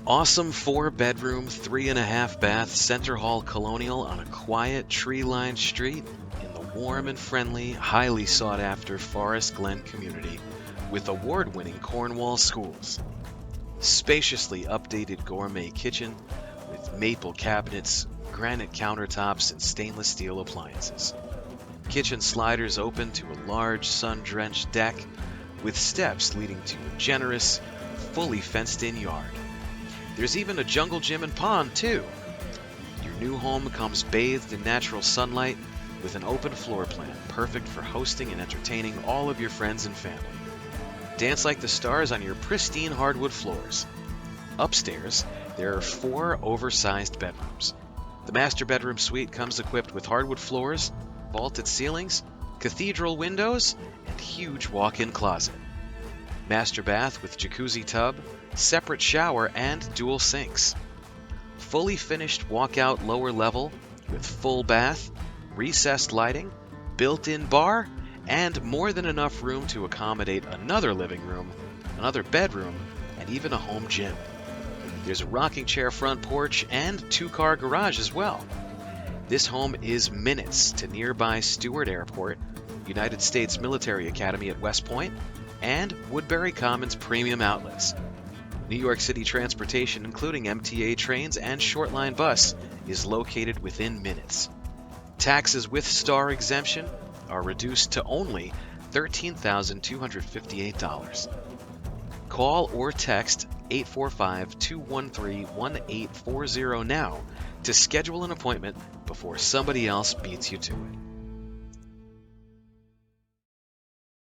Awesome 4-bedroom, 3.5-bath center hall colonial on a quiet, tree-lined street in the warm and friendly, highly sought-after Forest Glen community with award-winning CORNWALL Schools. Spaciously updated gourmet kitchen with maple cabinets, granite countertops, and stainless steel appliances. Kitchen sliders open to a large sun-drenched deck with steps leading to a generous, fully fenced-in yard. There's even a jungle gym and pond, too. Your new home comes bathed in natural sunlight with an open floor plan, perfect for hosting and entertaining all of your friends and family. Dance like the stars on your pristine hardwood floors. Upstairs, there are 4 oversized bedrooms. The master bedroom suite comes equipped with hardwood floors, vaulted ceilings, cathedral windows, and huge walk-in closet. Master bath with jacuzzi tub, separate shower, and dual sinks. Fully finished walkout lower level with full bath, recessed lighting, built-in bar, and more than enough room to accommodate another living room, another bedroom, and even a home gym. There's a rocking chair front porch and 2-car garage as well. This home is minutes to nearby Stewart Airport, United States Military Academy at West Point, and Woodbury Commons Premium Outlets. New York City transportation, including MTA trains and short-line bus, is located within minutes. Taxes with star exemption are reduced to only $13,258. Call or text 845-213-1840 now to schedule an appointment before somebody else beats you to it.